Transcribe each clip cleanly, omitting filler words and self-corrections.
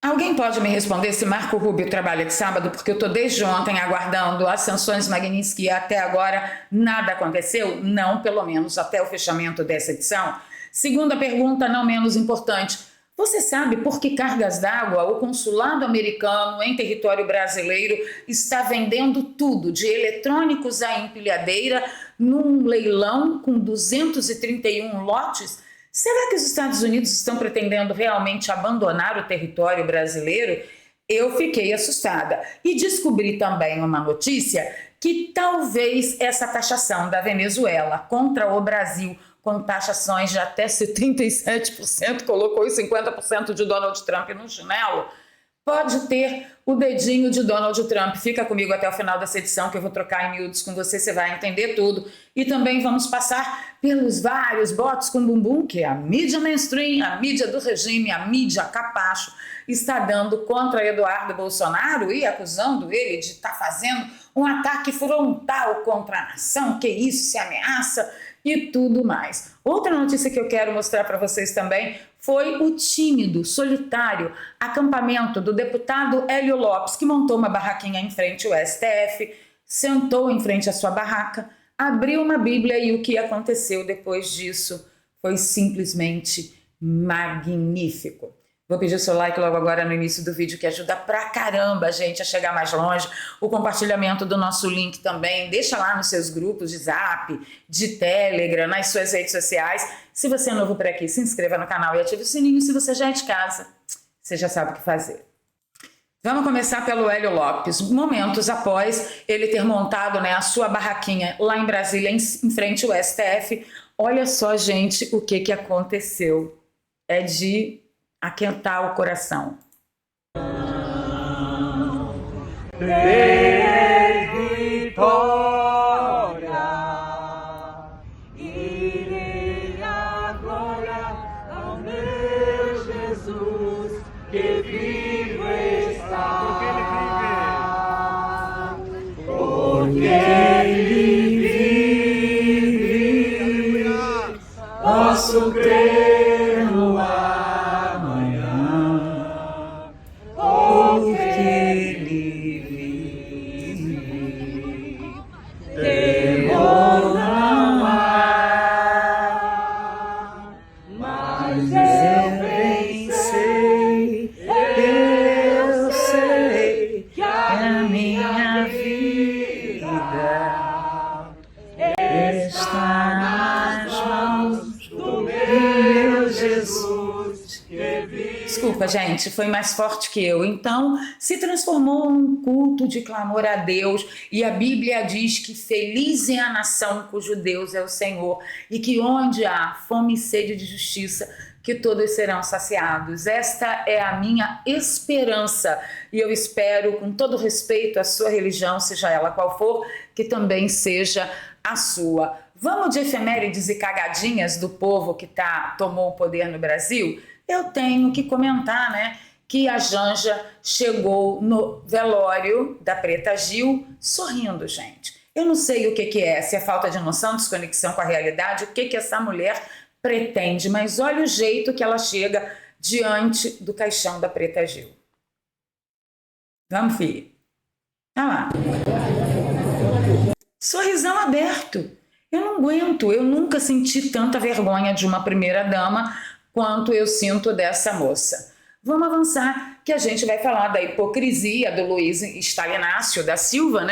Alguém pode me responder se Marco Rubio trabalha de sábado? Porque eu estou desde ontem aguardando as sanções Magnitsky e até agora nada aconteceu? Não, pelo menos até o fechamento dessa edição. Segunda pergunta, não menos importante. Você sabe por que cargas d'água o consulado americano em território brasileiro está vendendo tudo, de eletrônicos à empilhadeira, num leilão com 231 lotes? Será que os Estados Unidos estão pretendendo realmente abandonar o território brasileiro? Eu fiquei assustada e descobri também uma notícia que talvez essa taxação da Venezuela contra o Brasil, com taxações de até 77%, colocou os 50% de Donald Trump no chinelo, pode ter o dedinho de Donald Trump. Fica comigo até o final dessa edição que eu vou trocar em miúdos com você, você vai entender tudo. E também vamos passar pelos vários botes com bumbum que a mídia mainstream, a mídia do regime, a mídia capacho está dando contra Eduardo Bolsonaro e acusando ele de estar fazendo um ataque frontal contra a nação, que isso se ameaça e tudo mais. Outra notícia que eu quero mostrar para vocês também foi o tímido, solitário acampamento do deputado Hélio Lopes, que montou uma barraquinha em frente ao STF, sentou em frente à sua barraca, abriu uma Bíblia e o que aconteceu depois disso foi simplesmente magnífico. Vou pedir o seu like logo agora no início do vídeo, que ajuda pra caramba a gente a chegar mais longe. O compartilhamento do nosso link também. Deixa lá nos seus grupos de Zap, de Telegram, nas suas redes sociais. Se você é novo por aqui, se inscreva no canal e ative o sininho. Se você já é de casa, você já sabe o que fazer. Vamos começar pelo Hélio Lopes. Momentos após ele ter montado, a sua barraquinha lá em Brasília, em frente ao STF, olha só, gente, o que aconteceu. É de aquentar o coração. Tem vitória, irei a glória ao meu Jesus, que vivo está. Porque ele vive, posso crer no Desculpa, gente, foi mais forte que eu. Então, se transformou num culto de clamor a Deus. E a Bíblia diz que feliz é a nação cujo Deus é o Senhor. E que onde há fome e sede de justiça, que todos serão saciados. Esta é a minha esperança. E eu espero, com todo respeito à sua religião, seja ela qual for, que também seja a sua. Vamos de efemérides e cagadinhas do povo que tomou o poder no Brasil? Eu tenho que comentar, que a Janja chegou no velório da Preta Gil sorrindo, gente. Eu não sei o que é, se é falta de noção, desconexão com a realidade, o que essa mulher pretende, mas olha o jeito que ela chega diante do caixão da Preta Gil. Vamos, filha. Olha lá. Sorrisão aberto. Eu não aguento, eu nunca senti tanta vergonha de uma primeira-dama quanto eu sinto dessa moça. Vamos avançar, que a gente vai falar da hipocrisia do Luiz Stalinácio da Silva,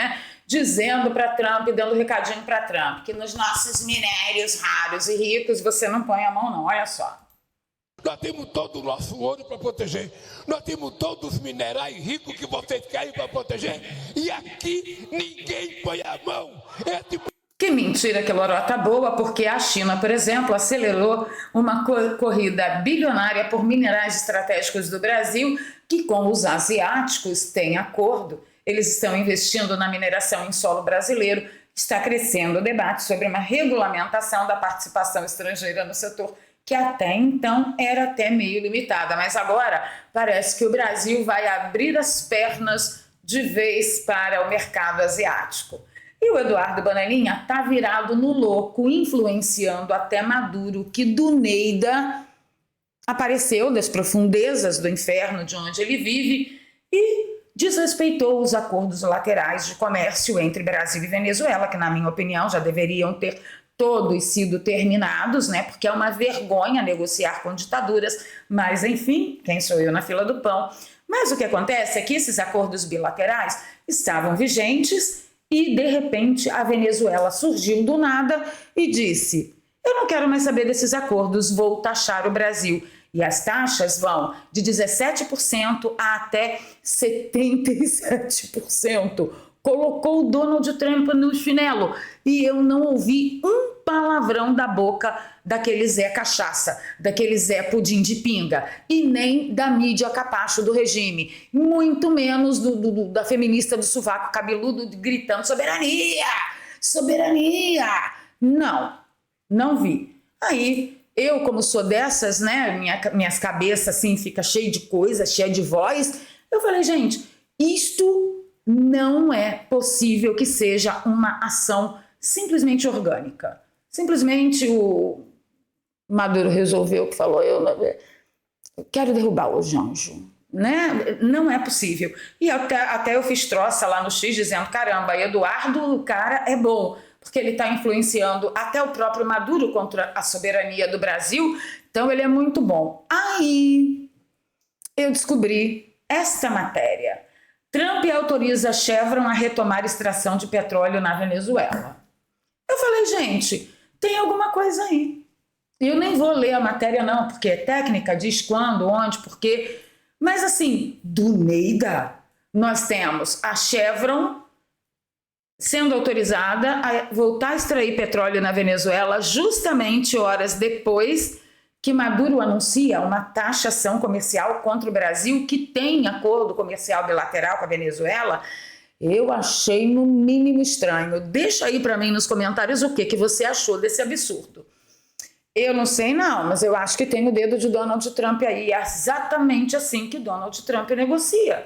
dizendo para Trump, dando recadinho para Trump, que nos nossos minérios raros e ricos você não põe a mão não, olha só. Nós temos todo o nosso ouro para proteger, nós temos todos os minerais ricos que vocês querem para proteger, e aqui ninguém põe a mão. Que mentira, que lorota boa, porque a China, por exemplo, acelerou uma corrida bilionária por minerais estratégicos do Brasil, que com os asiáticos tem acordo. Eles estão investindo na mineração em solo brasileiro. Está crescendo o debate sobre uma regulamentação da participação estrangeira no setor, que até então era até meio limitada. Mas agora parece que o Brasil vai abrir as pernas de vez para o mercado asiático. E o Eduardo Bananinha está virado no louco, influenciando até Maduro, que do Neida apareceu das profundezas do inferno de onde ele vive e desrespeitou os acordos laterais de comércio entre Brasil e Venezuela, que, na minha opinião, já deveriam ter todos sido terminados, né? Porque é uma vergonha negociar com ditaduras, mas enfim, quem sou eu na fila do pão? Mas o que acontece é que esses acordos bilaterais estavam vigentes e, de repente, a Venezuela surgiu do nada e disse: eu não quero mais saber desses acordos, vou taxar o Brasil. E as taxas vão de 17% a até 77%. Colocou o Donald Trump no chinelo e eu não ouvi um palavrão da boca daquele Zé Cachaça, daquele Zé Pudim de Pinga e nem da mídia capacho do regime, muito menos da feminista do sovaco cabeludo gritando soberania, soberania. Não vi. Aí eu, como sou dessas, né, minhas cabeças assim fica cheia de coisa, cheia de voz, eu falei, gente, isto não é possível que seja uma ação simplesmente orgânica. Simplesmente o Maduro resolveu que falou, eu quero derrubar o Janjo, né? Não é possível. E até eu fiz troça lá no X dizendo, caramba, Eduardo, o cara é bom, porque ele está influenciando até o próprio Maduro contra a soberania do Brasil, então ele é muito bom. Aí eu descobri esta matéria. Trump autoriza a Chevron a retomar extração de petróleo na Venezuela. Eu falei, gente, tem alguma coisa aí. Eu nem vou ler a matéria não, porque é técnica, diz quando, onde, porquê. Mas assim, do nada, nós temos a Chevron sendo autorizada a voltar a extrair petróleo na Venezuela justamente horas depois que Maduro anuncia uma taxação comercial contra o Brasil, que tem acordo comercial bilateral com a Venezuela. Eu achei no mínimo estranho. Deixa aí para mim nos comentários o que você achou desse absurdo. Eu não sei não, mas eu acho que tem o dedo de Donald Trump aí. É exatamente assim que Donald Trump negocia.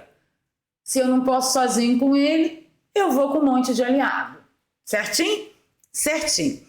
Se eu não posso sozinho com ele, eu vou com um monte de aliado. Certinho? Certinho.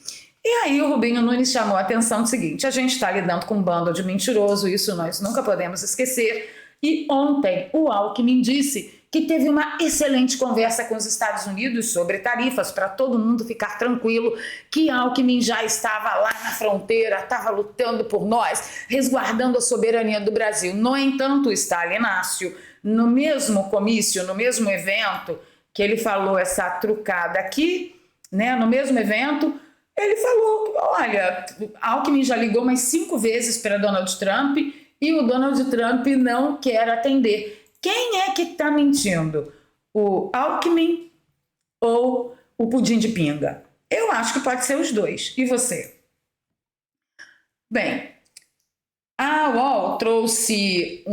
E aí o Rubinho Nunes chamou a atenção do seguinte, a gente está lidando com um bando de mentiroso, isso nós nunca podemos esquecer. E ontem o Alckmin disse que teve uma excelente conversa com os Estados Unidos sobre tarifas, para todo mundo ficar tranquilo, que Alckmin já estava lá na fronteira, estava lutando por nós, resguardando a soberania do Brasil. No entanto, o Stalin Inácio, no mesmo comício, no mesmo evento, que ele falou essa trucada aqui, né, no mesmo evento, ele falou, olha, Alckmin já ligou mais 5 vezes para Donald Trump e o Donald Trump não quer atender. Quem é que está mentindo? O Alckmin ou o Pudim de Pinga? Eu acho que pode ser os dois. E você? Bem, a UOL trouxe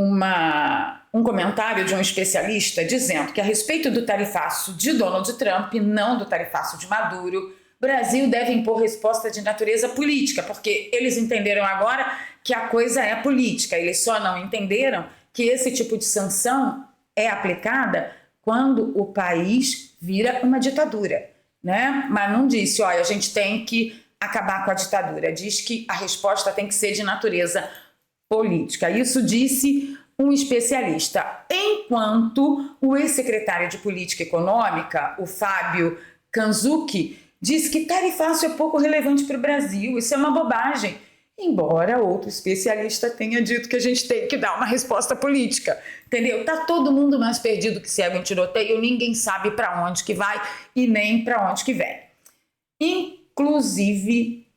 um comentário de um especialista dizendo que a respeito do tarifaço de Donald Trump, não do tarifaço de Maduro, o Brasil deve impor resposta de natureza política, porque eles entenderam agora que a coisa é política, eles só não entenderam que esse tipo de sanção é aplicada quando o país vira uma ditadura, né? Mas não disse, olha, a gente tem que acabar com a ditadura, diz que a resposta tem que ser de natureza política. Isso disse um especialista, enquanto o ex-secretário de Política Econômica, o Fábio Kanzuki, diz que tarifaço é pouco relevante para o Brasil, isso é uma bobagem. Embora outro especialista tenha dito que a gente tem que dar uma resposta política, entendeu? Tá todo mundo mais perdido que cego em tiroteio, ninguém sabe para onde que vai e nem para onde que vem. Inclusive,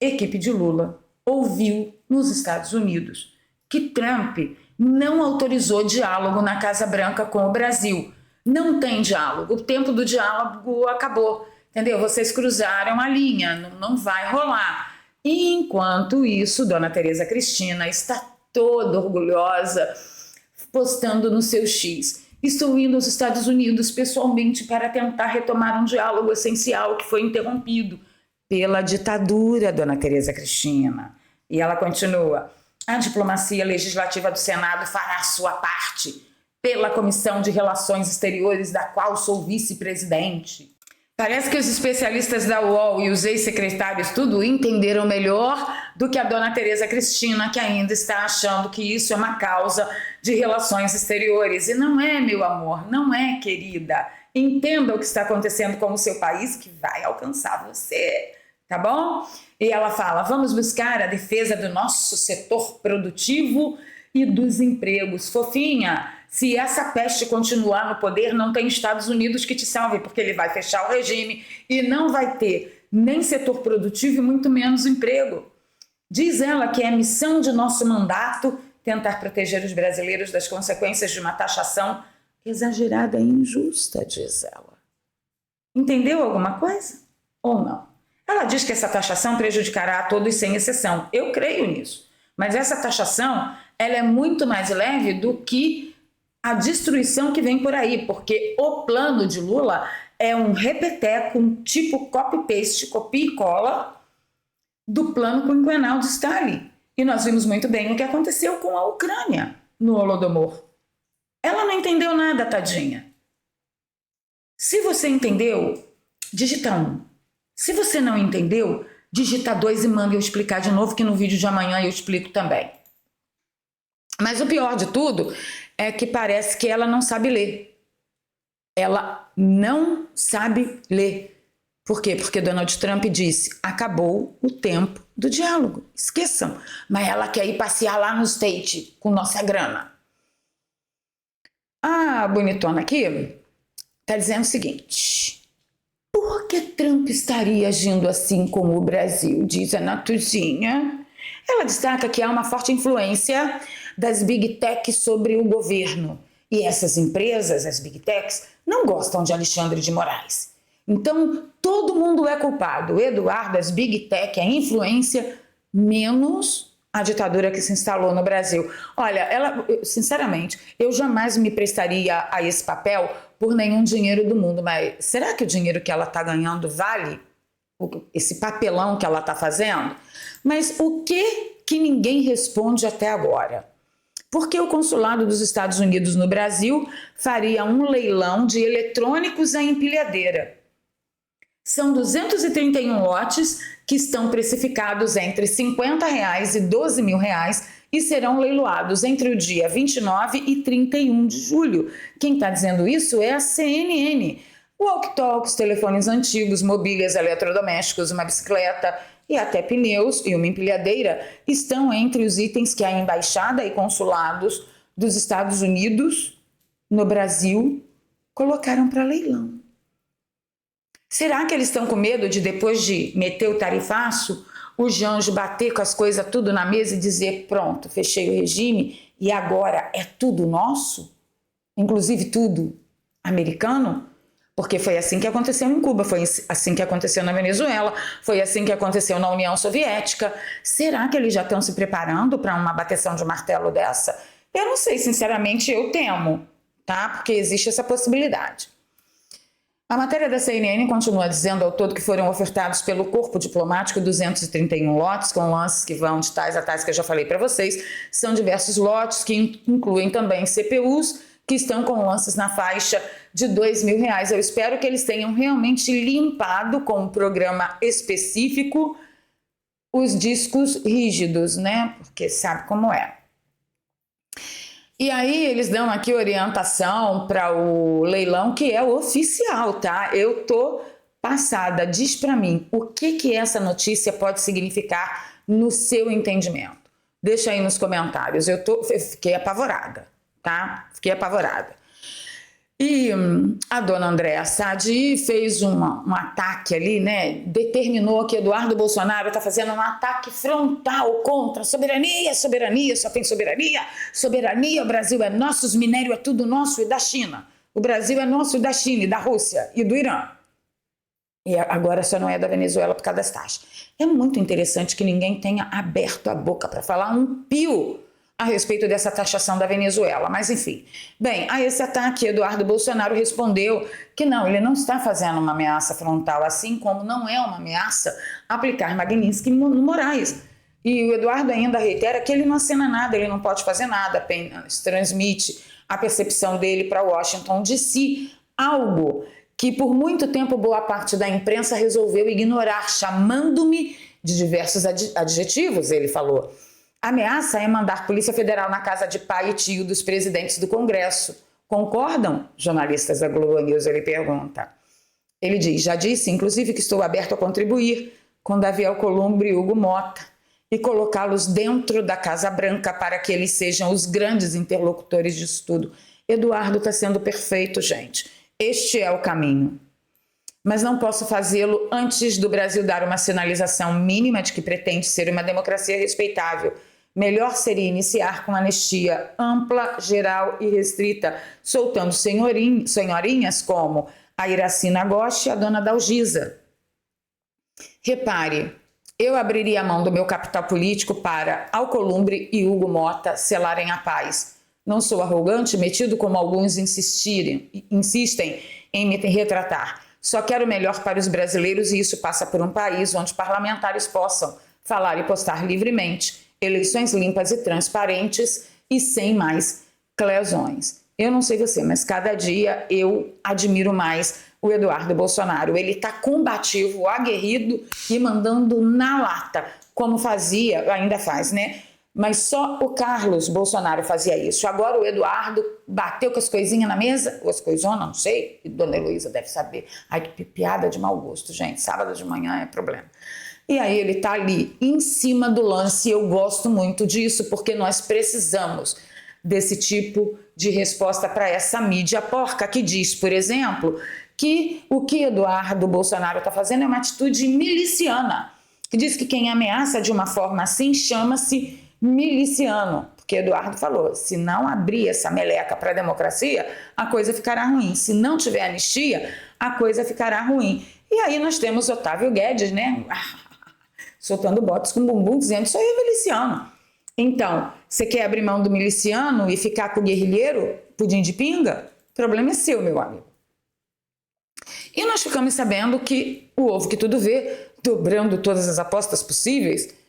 equipe de Lula ouviu nos Estados Unidos que Trump não autorizou diálogo na Casa Branca com o Brasil. Não tem diálogo, o tempo do diálogo acabou, entendeu? Vocês cruzaram a linha, não vai rolar. E enquanto isso, Dona Tereza Cristina está toda orgulhosa, postando no seu X. Estou indo aos Estados Unidos pessoalmente para tentar retomar um diálogo essencial que foi interrompido pela ditadura, Dona Tereza Cristina. E ela continua, a diplomacia legislativa do Senado fará a sua parte pela Comissão de Relações Exteriores, da qual sou vice-presidente. Parece que os especialistas da UOL e os ex-secretários tudo entenderam melhor do que a dona Tereza Cristina, que ainda está achando que isso é uma causa de relações exteriores. E não é, meu amor, não é, querida. Entenda o que está acontecendo com o seu país, que vai alcançar você, tá bom? E ela fala, vamos buscar a defesa do nosso setor produtivo e dos empregos. Fofinha, se essa peste continuar no poder, não tem Estados Unidos que te salve, porque ele vai fechar o regime e não vai ter nem setor produtivo e muito menos emprego. Diz ela que é a missão de nosso mandato tentar proteger os brasileiros das consequências de uma taxação exagerada e injusta, diz ela. Entendeu alguma coisa? Ou não? Ela diz que essa taxação prejudicará a todos sem exceção. Eu creio nisso. Mas essa taxação, ela é muito mais leve do que a destruição que vem por aí, porque o plano de Lula é um repeteco, tipo copy-paste, copia e cola, do plano quinquenal de Stalin. E nós vimos muito bem o que aconteceu com a Ucrânia no Holodomor. Ela não entendeu nada, tadinha. Se você entendeu, digita 1. Se você não entendeu, digita 2 e manda eu explicar de novo, que no vídeo de amanhã eu explico também. Mas o pior de tudo é que parece que ela não sabe ler. Ela não sabe ler. Por quê? Porque Donald Trump disse, acabou o tempo do diálogo. Esqueçam. Mas ela quer ir passear lá no State com nossa grana. A bonitona aqui está dizendo o seguinte. Por que Trump estaria agindo assim com o Brasil? Diz a Natuzinha. Ela destaca que há uma forte influência das Big Techs sobre o governo. E essas empresas, as Big Techs, não gostam de Alexandre de Moraes. Então, todo mundo é culpado. O Eduardo, as Big Tech, a influência, menos a ditadura que se instalou no Brasil. Olha, ela, sinceramente, eu jamais me prestaria a esse papel por nenhum dinheiro do mundo, mas será que o dinheiro que ela está ganhando vale esse papelão que ela está fazendo? Mas o que ninguém responde até agora? Porque o consulado dos Estados Unidos no Brasil faria um leilão de eletrônicos à empilhadeira. São 231 lotes que estão precificados entre R$ 50 e R$ 12 mil e serão leiloados entre o dia 29 e 31 de julho. Quem está dizendo isso é a CNN. Walkie-talkies, telefones antigos, mobílias, eletrodomésticos, uma bicicleta e até pneus e uma empilhadeira estão entre os itens que a embaixada e consulados dos Estados Unidos no Brasil colocaram para leilão. Será que eles estão com medo de, depois de meter o tarifaço, o Janjo bater com as coisas tudo na mesa e dizer, pronto, fechei o regime e agora é tudo nosso? Inclusive tudo americano? Porque foi assim que aconteceu em Cuba, foi assim que aconteceu na Venezuela, foi assim que aconteceu na União Soviética. Será que eles já estão se preparando para uma bateção de martelo dessa? Eu não sei, sinceramente, eu temo, tá? Porque existe essa possibilidade. A matéria da CNN continua dizendo ao todo que foram ofertados pelo corpo diplomático 231 lotes, com lances que vão de tais a tais que eu já falei para vocês. São diversos lotes que incluem também CPUs, que estão com lances na faixa de R$ 2 mil. Eu espero que eles tenham realmente limpado com um programa específico os discos rígidos, né? Porque sabe como é. E aí eles dão aqui orientação para o leilão que é o oficial, tá? Eu tô passada. Diz para mim o que essa notícia pode significar no seu entendimento. Deixa aí nos comentários. Eu fiquei apavorada, tá? Fiquei apavorada. E a dona Andréa Sadi fez um ataque ali, né? Determinou que Eduardo Bolsonaro está fazendo um ataque frontal contra a soberania, só tem soberania, o Brasil é nosso, os minérios é tudo nosso e da China. O Brasil é nosso e da China, e da Rússia e do Irã. E agora só não é da Venezuela por causa das taxas. É muito interessante que ninguém tenha aberto a boca para falar um pio a respeito dessa taxação da Venezuela, mas enfim. Bem, a esse ataque, Eduardo Bolsonaro respondeu que não, ele não está fazendo uma ameaça frontal, assim como não é uma ameaça aplicar Magnitsky no Moraes. E o Eduardo ainda reitera que ele não assina nada, ele não pode fazer nada, apenas transmite a percepção dele para Washington DC, algo que por muito tempo boa parte da imprensa resolveu ignorar, chamando-me de diversos adjetivos, ele falou. A ameaça é mandar Polícia Federal na casa de pai e tio dos presidentes do Congresso. Concordam, jornalistas da Globo News? Ele pergunta. Ele diz, já disse, inclusive, que estou aberto a contribuir com Davi Alcolumbre e Hugo Mota e colocá-los dentro da Casa Branca para que eles sejam os grandes interlocutores disso tudo. Eduardo está sendo perfeito, gente. Este é o caminho. Mas não posso fazê-lo antes do Brasil dar uma sinalização mínima de que pretende ser uma democracia respeitável. Melhor seria iniciar com anistia ampla, geral e restrita, soltando senhorinhas como a Iracina Gotti e a dona Dalgisa. Repare, eu abriria a mão do meu capital político para Alcolumbre e Hugo Mota selarem a paz. Não sou arrogante, metido como alguns insistem em me retratar. Só quero o melhor para os brasileiros e isso passa por um país onde parlamentares possam falar e postar livremente, eleições limpas e transparentes e sem mais lesões. Eu não sei você, mas cada dia eu admiro mais o Eduardo Bolsonaro. Ele está combativo, aguerrido e mandando na lata, como fazia, ainda faz, né? Mas só o Carlos Bolsonaro fazia isso. Agora o Eduardo bateu com as coisinhas na mesa, ou as coisonas, não sei, e Dona Heloísa deve saber. Ai, que piada de mau gosto, gente. Sábado de manhã é problema. E aí ele tá ali, em cima do lance, e eu gosto muito disso, porque nós precisamos desse tipo de resposta para essa mídia porca que diz, por exemplo, que o que Eduardo Bolsonaro está fazendo é uma atitude miliciana, que diz que quem ameaça de uma forma assim chama-se miliciano, porque Eduardo falou, se não abrir essa meleca para a democracia, a coisa ficará ruim, se não tiver anistia, a coisa ficará ruim. E aí nós temos Otávio Guedes, né, soltando botas com bumbum, dizendo isso aí é miliciano. Então, você quer abrir mão do miliciano e ficar com o guerrilheiro, pudim de pinga? O problema é seu, meu amigo. E nós ficamos sabendo que o Ovo que Tudo Vê, dobrando todas as apostas possíveis,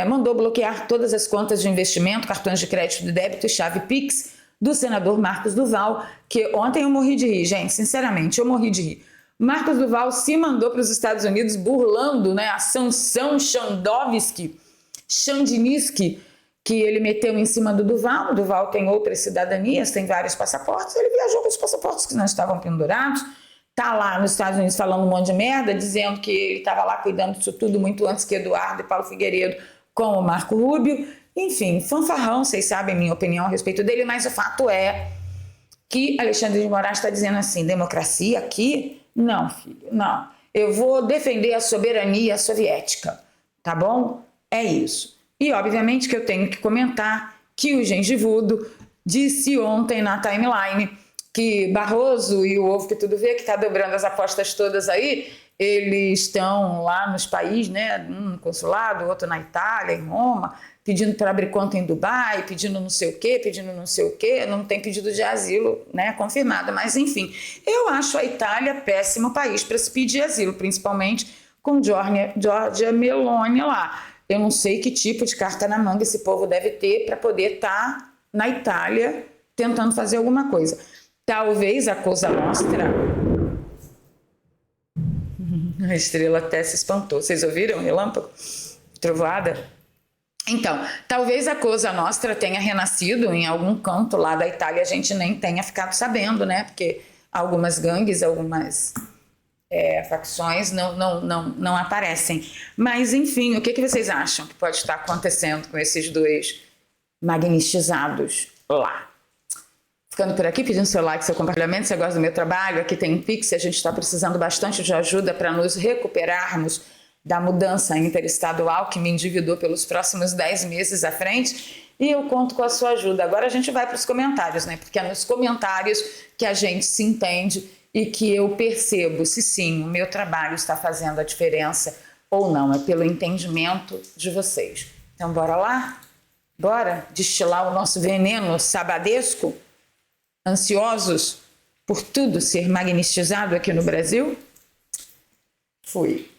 mandou bloquear todas as contas de investimento, cartões de crédito e débito e chave Pix do senador Marcos Duval, que ontem eu morri de rir, gente, sinceramente, eu morri de rir. Marcos Duval se mandou para os Estados Unidos burlando, né, a sanção Chandiniski, que ele meteu em cima do Duval. O Duval tem outras cidadanias, tem vários passaportes, ele viajou com os passaportes que não estavam pendurados, tá lá nos Estados Unidos falando um monte de merda, dizendo que ele estava lá cuidando disso tudo muito antes que Eduardo e Paulo Figueiredo com o Marco Rubio. Enfim, fanfarrão, vocês sabem minha opinião a respeito dele, mas o fato é que Alexandre de Moraes está dizendo assim, democracia aqui? Não, filho, não. Eu vou defender a soberania soviética, tá bom? É isso. E obviamente que eu tenho que comentar que o Gengivudo disse ontem na timeline que Barroso e o Ovo que Tudo Vê, que está dobrando as apostas todas aí, eles estão lá nos países, né, um no consulado, outro na Itália, em Roma, pedindo para abrir conta em Dubai, pedindo não sei o quê, não tem pedido de asilo, né, confirmado, mas enfim, eu acho a Itália péssimo país para se pedir asilo, principalmente com Giorgia Meloni lá. Eu não sei que tipo de carta na manga esse povo deve ter para poder estar na Itália tentando fazer alguma coisa. Talvez a Cosa Nostra... A estrela até se espantou. Vocês ouviram? Relâmpago? Trovoada? Então, talvez a Cosa Nostra tenha renascido em algum canto lá da Itália, a gente nem tenha ficado sabendo, né? Porque algumas gangues, algumas facções não aparecem. Mas, enfim, o que vocês acham que pode estar acontecendo com esses dois magnetizados lá? Ficando por aqui, pedindo seu like, seu compartilhamento, se você gosta do meu trabalho, aqui tem um Pix, a gente está precisando bastante de ajuda para nos recuperarmos da mudança interestadual que me endividou pelos próximos 10 meses à frente, e eu conto com a sua ajuda. Agora a gente vai para os comentários, né? Porque é nos comentários que a gente se entende e que eu percebo se sim, o meu trabalho está fazendo a diferença ou não, é pelo entendimento de vocês. Então bora lá? Bora destilar o nosso veneno sabadesco? Ansiosos por tudo ser magnetizado aqui no Brasil? Fui.